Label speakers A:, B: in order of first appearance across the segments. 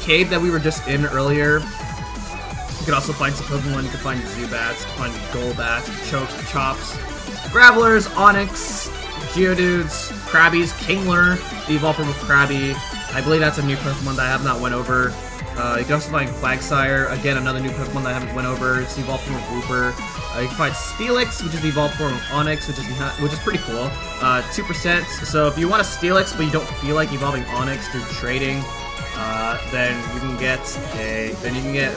A: cave that we were just in earlier, you could also find some Pokemon. You could find Zubats, you could find Golbats, Chokes, Chops, Gravelers, Onix, Geodudes, Krabbies, Kingler, the evolved form of Krabby. I believe that's a new Pokemon that I have not went over. You can also find Quagsire, again another new Pokemon that I haven't went over. It's the evolved form of Wooper. You can find Steelix, which is the evolved form of Onix, which is pretty cool. 2%. So if you want a Steelix but you don't feel like evolving Onix through trading, then you can get a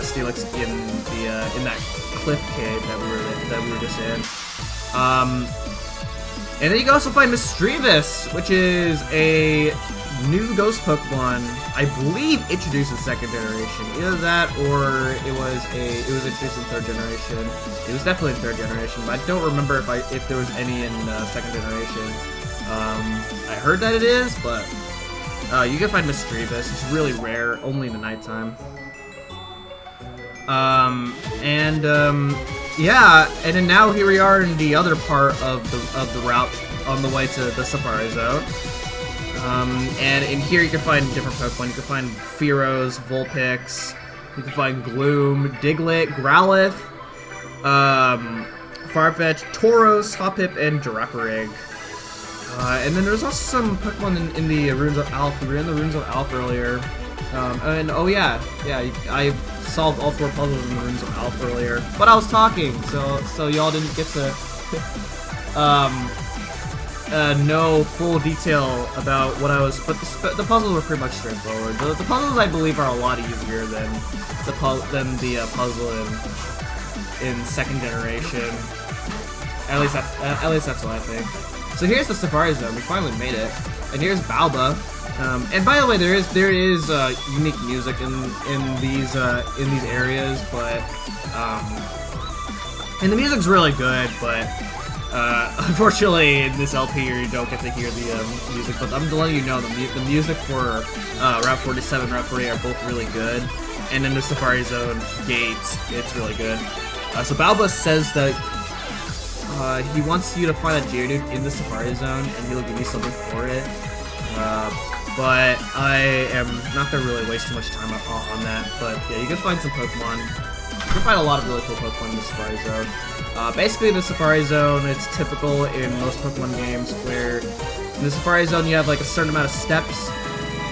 A: Steelix in that cliff cave that we were just in. And then you can also find Misdreavus, which is a new ghost Pokemon, I believe introduced in 2nd generation. Either that or it was introduced in 3rd generation. It was definitely in 3rd generation, but I don't remember if there was any in 2nd generation. I heard that it is, but you can find Misdreavus. It's really rare, only in the nighttime. Yeah, and then now here we are in the other part of the route on the way to the Safari Zone. And in here you can find different Pokemon. You can find Fearows, Vulpix, you can find Gloom, Diglett, Growlithe, Farfetch, Tauros, Hoppip, and Girafarig. And then there's also some Pokemon in the Runes of Alpha. We were in the Runes of Alpha earlier. And oh yeah, I solved all 4 puzzles in the Runes of Alpha earlier. But I was talking, so y'all didn't get to know full detail about what I was. But the puzzles were pretty much straightforward. The puzzles I believe are a lot easier than the puzzle in 2nd generation. At least that's what I think. So here's the Safari Zone. We finally made it, and here's Balba. And by the way, there is unique music in these areas, but and the music's really good. But unfortunately, in this LP, you don't get to hear the music. But I'm letting you know the music for Route 47, Route 48 are both really good, and in the Safari Zone gates, it's really good. So Balba says that he wants you to find a Geodude in the Safari Zone, and he'll give you something for it. But I am not going to really waste too much time on that. But yeah, you can find some Pokemon. You can find a lot of really cool Pokemon in the Safari Zone. Basically, the Safari Zone, it's typical in most Pokemon games where in the Safari Zone you have like a certain amount of steps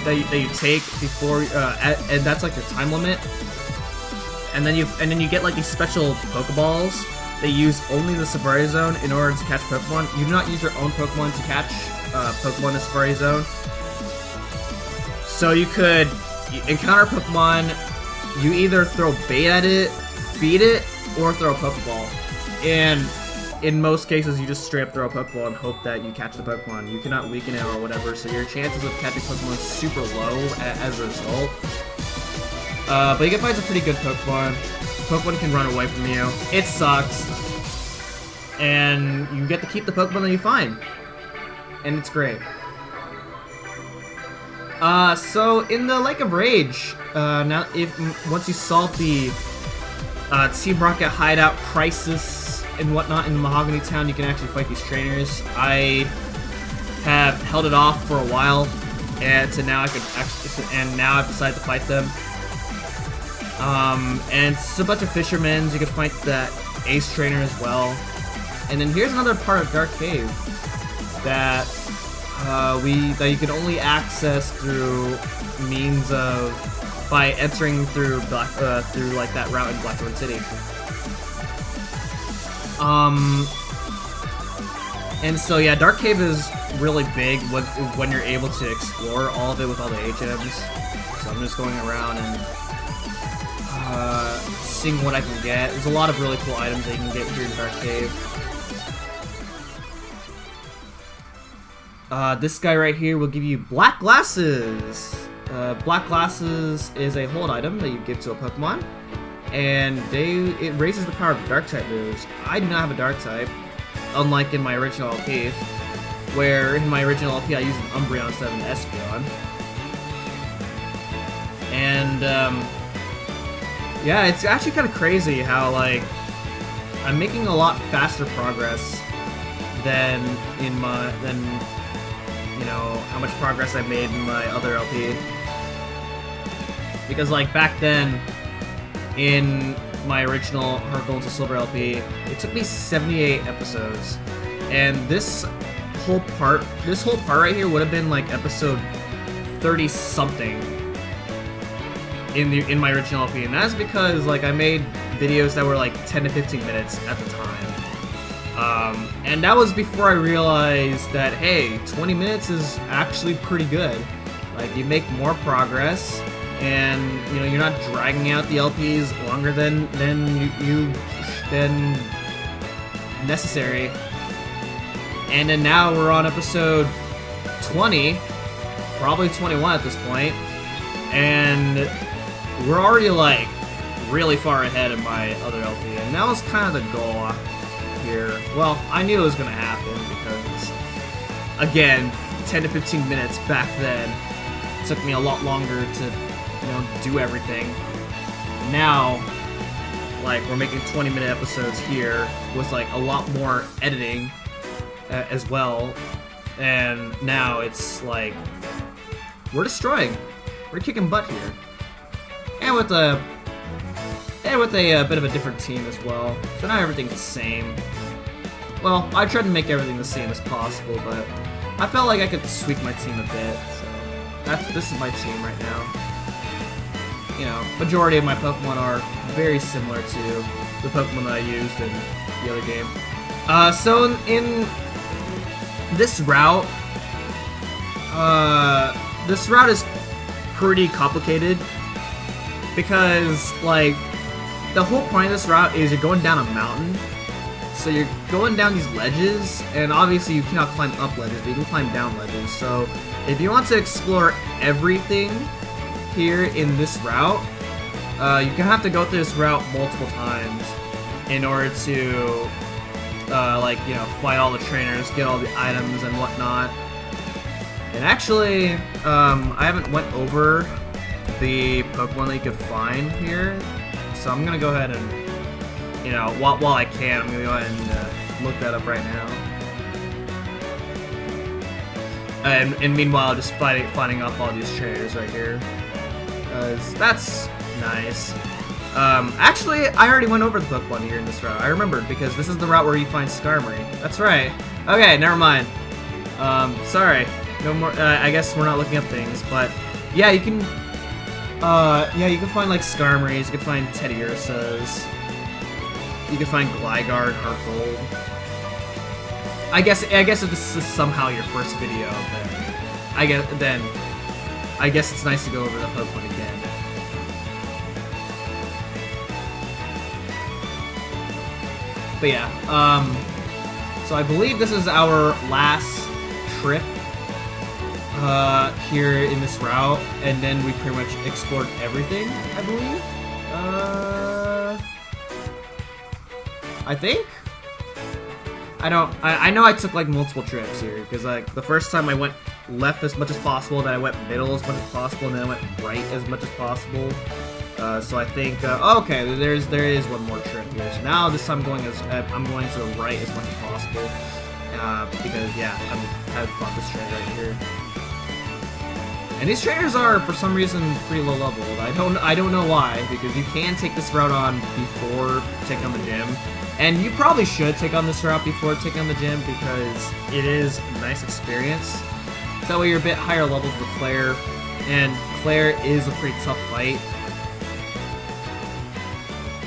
A: that you take before, and that's like your time limit. And then you get like these special Pokeballs they use only in the Safari Zone in order to catch Pokemon. You do not use your own Pokemon to catch Pokemon in the Safari Zone. So you could encounter Pokemon, you either throw bait at it, feed it, or throw a Pokeball. And in most cases, you just straight up throw a Pokeball and hope that you catch the Pokemon. You cannot weaken it or whatever, so your chances of catching Pokemon is super low as a result. But you can find some pretty good Pokemon. Pokemon can run away from you. It sucks. And you get to keep the Pokemon that you find. And it's great. So in the Lake of Rage, once you solve the Team Rocket hideout crisis and whatnot in Mahogany Town, you can actually fight these trainers. I have held it off for a while, and so now now I've decided to fight them. And it's a bunch of fishermen. You can fight that Ace Trainer as well. And then here's another part of Dark Cave that you can only access through means of by entering through like that route in Blackthorn City. And so yeah, Dark Cave is really big when you're able to explore all of it with all the HMs. So I'm just going around and seeing what I can get. There's a lot of really cool items that you can get here in Dark Cave. This guy right here will give you Black Glasses. Black Glasses is a hold item that you give to a Pokemon, and it raises the power of Dark-type moves. I do not have a Dark-type, unlike in my original LP, where in my original LP I used an Umbreon instead of an Espeon. And, yeah, it's actually kind of crazy how, like, I'm making a lot faster progress than you know, how much progress I made in my other LP. Because like back then, in my original Heart Gold to Silver LP, it took me 78 episodes, and this whole part right here would have been like episode 30 something in my original LP, and that's because like I made videos that were like 10 to 15 minutes at the time. And that was before I realized that, hey, 20 minutes is actually pretty good. Like, you make more progress, and you know you're not dragging out the LPs longer than necessary. And then now we're on episode 20, probably 21 at this point, and we're already like really far ahead of my other LP, and that was kind of the goal here. Well, I knew it was going to happen because, again, 10 to 15 minutes back then took me a lot longer to, you know, do everything. Now, like, we're making 20-minute episodes here with like a lot more editing as well, and now it's like we're destroying, we're kicking butt here, and with a bit of a different team as well. So not everything's the same. Well, I tried to make everything the same as possible, but I felt like I could tweak my team a bit. So this is my team right now. You know, majority of my Pokemon are very similar to the Pokemon that I used in the other game. So in this route is pretty complicated because, like, the whole point of this route is you're going down a mountain. So you're going down these ledges, and obviously you cannot climb up ledges, but you can climb down ledges. So if you want to explore everything here in this route, you're gonna have to go through this route multiple times in order to like, you know, fight all the trainers, get all the items and whatnot. And actually, I haven't went over the Pokemon that you could find here, so I'm gonna go ahead and, you know, while I can, I'm gonna go ahead and look that up right now. And meanwhile, just fighting off all these trainers right here, because that's nice. Actually, I already went over the Pokemon here in this route. I remembered, because this is the route where you find Skarmory. That's right. Okay, never mind. Sorry. No more. I guess we're not looking up things, but yeah, you can. Yeah, you can find like Skarmories. You can find Teddiursas. You can find Gligar, Heart Gold. I guess if this is somehow your first video, then I guess it's nice to go over the Pokemon again. But yeah, so I believe this is our last trip here in this route, and then we pretty much explored everything, I believe. I think? I know I took like multiple trips here, because like the first time I went left as much as possible, then I went middle as much as possible, and then I went right as much as possible. So I think, okay, there is one more trip here. So now this time I'm going to the right as much as possible, because yeah, I've fought this trainer right here. And these trainers are, for some reason, pretty low level. I don't know why, because you can take this route on before taking on the gym. And you probably should take on this route before taking on the gym, because it is a nice experience. So that way you're a bit higher level for Claire, and Claire is a pretty tough fight.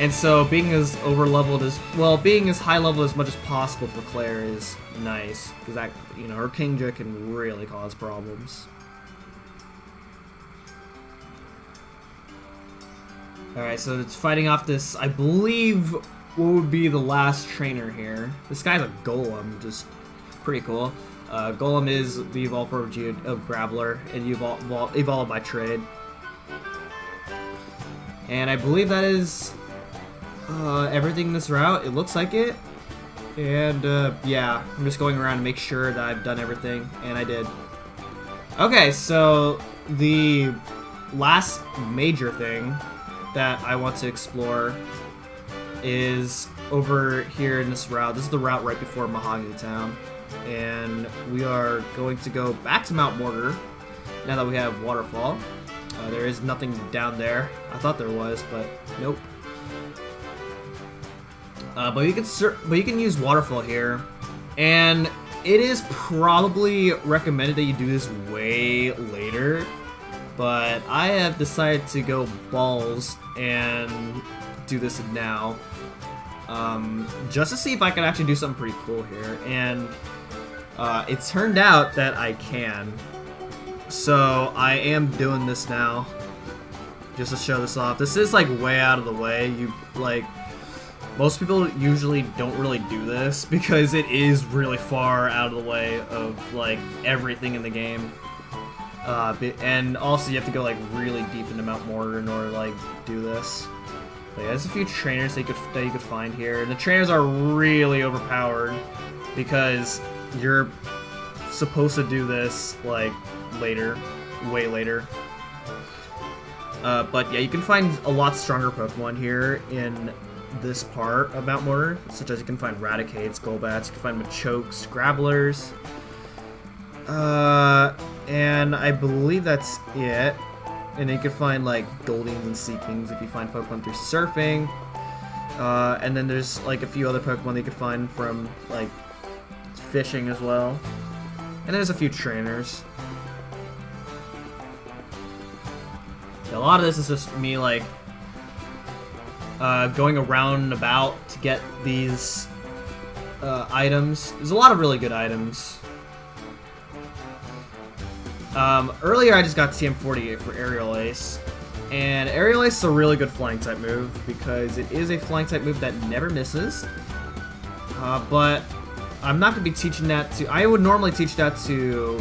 A: And so being as being as high level as much as possible for Claire is nice, because that, you know, her Kingdra can really cause problems. Alright, so it's fighting off this, I believe, what would be the last trainer here. This guy's a Golem, just pretty cool. Golem is the evolved form of Graveler, and you evolve by trade. And I believe that is everything in this route. It looks like it. And yeah, I'm just going around to make sure that I've done everything, and I did. Okay, so the last major thing that I want to explore is over here in this route. This is the route right before Mahogany Town, and we are going to go back to Mount Mortar now that we have Waterfall. There is nothing down there. I thought there was, but nope. But you can use waterfall here, and it is probably recommended that you do this way later. But I have decided to go balls and do this now, just to see if I can actually do something pretty cool here. And it turned out that I can. So I am doing this now, just to show this off. This is like way out of the way. Most people usually don't really do this because it is really far out of the way of like everything in the game. And also you have to go like really deep into Mount Mortar in order to like do this. But yeah, there's a few trainers that you could find here. And the trainers are really overpowered because you're supposed to do this like later, way later. But yeah, you can find a lot stronger Pokemon here in this part of Mount Mortar, such as you can find Raticates, Golbats, you can find Machokes, Grabblers, and I believe that's it. And then you can find like Goldings and Seekings if you find Pokemon through surfing. And then there's like a few other Pokemon that you can find from like fishing as well. And there's a few trainers. A lot of this is just me like going around and about to get these items. There's a lot of really good items. Earlier I just got TM48 for Aerial Ace, and Aerial Ace is a really good flying type move because it is a flying type move that never misses. But I'm not going to be teaching that to... I would normally teach that to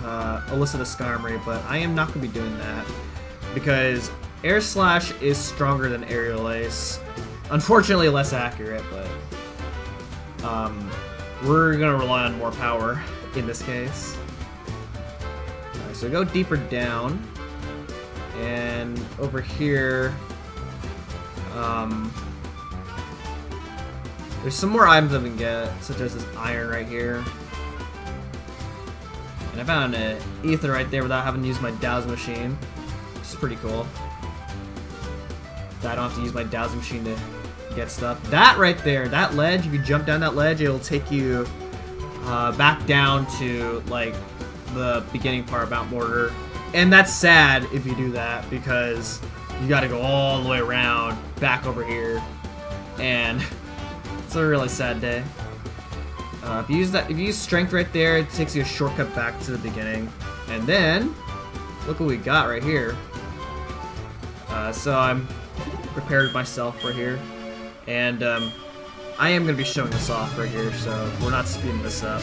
A: Alyssa the Skarmory, but I am not going to be doing that because Air Slash is stronger than Aerial Ace. Unfortunately less accurate, but we're going to rely on more power in this case. So go deeper down, and over here, there's some more items I can get, such as this iron right here. And I found an ether right there without having to use my dowsing machine, which is pretty cool. I don't have to use my dowsing machine to get stuff. That right there, that ledge, if you jump down that ledge, it'll take you back down to like the beginning part about Mortar, and that's sad if you do that because you got to go all the way around back over here, and it's a really sad day. If you use strength right there, it takes you a shortcut back to the beginning, and then look what we got right here. So I'm prepared myself right here, and I am going to be showing this off right here, so we're not speeding this up.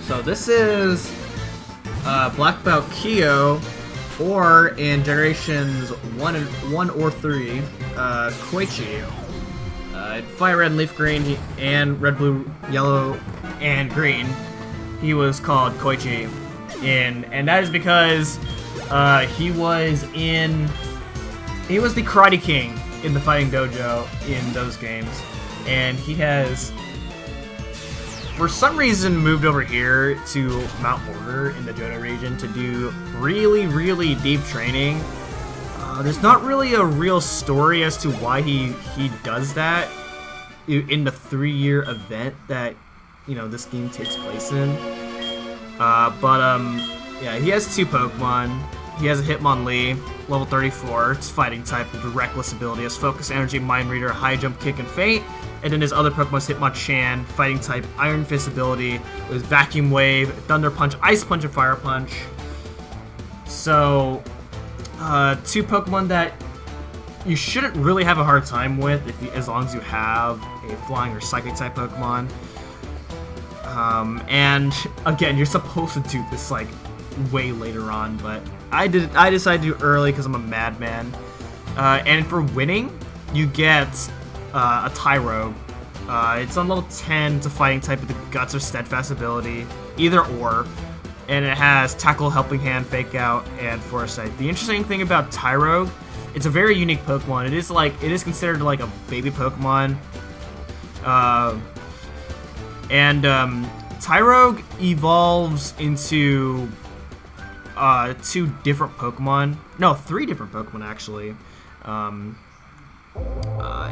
A: So this is Black Belt Kyo, or in generations 1 or 3, Koichi. Fire Red and Leaf Green, and Red, Blue, Yellow, and Green. He was called Koichi, and that is because he was the Karate King in the Fighting Dojo in those games, and he has, for some reason, moved over here to Mount Mortar in the Johto region to do really, really deep training. There's not really a real story as to why he does that in the 3-year event that, you know, this game takes place in. Yeah, he has 2 Pokemon. He has a Hitmonlee, level 34. It's fighting type with Reckless ability. Has Focus, Energy, Mind Reader, High Jump, Kick, and Feint. And then his other Pokemon's Hitmonchan, fighting type, Iron Fist ability with Vacuum Wave, Thunder Punch, Ice Punch, and Fire Punch. So, 2 Pokemon that you shouldn't really have a hard time with as long as you have a Flying or Psychic type Pokemon. And again, you're supposed to do this like way later on, but I decided to do early because I'm a madman. And for winning, you get a Tyrogue. It's on level 10. It's a fighting type with the Guts or Steadfast ability, either or, and it has Tackle, Helping Hand, Fake Out, and Foresight. The interesting thing about Tyrogue, it's a very unique Pokemon. It is considered like a baby Pokemon, and Tyrogue evolves into two different Pokemon. No, three different Pokemon actually. And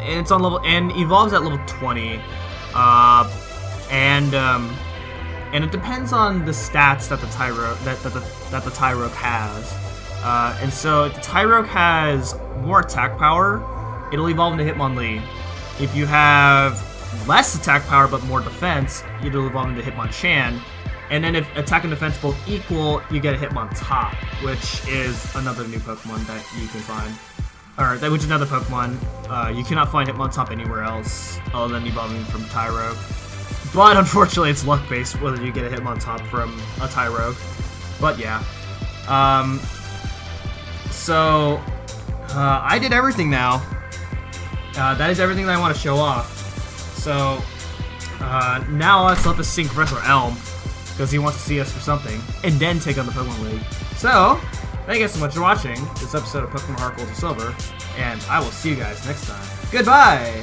A: it's on level and evolves at level 20. And it depends on the stats that the Tyrogue has. And so if the Tyrogue has more attack power, it'll evolve into Hitmonlee. If you have less attack power but more defense, it'll evolve into Hitmonchan. And then if attack and defense both equal, you get a Hitmontop, which is another new Pokemon that you can find. Which is another Pokemon. You cannot find Hitmontop anywhere else other than evolving from Tyrogue. But unfortunately, it's luck-based whether you get a Hitmontop from a Tyrogue. But yeah. So, I did everything now. That is everything that I want to show off. So, now let's let this sink Professor Elm, because he wants to see us for something, and then take on the Pokemon League. So, thank you guys so much for watching this episode of Pokemon Heart Gold and Silver, and I will see you guys next time. Goodbye!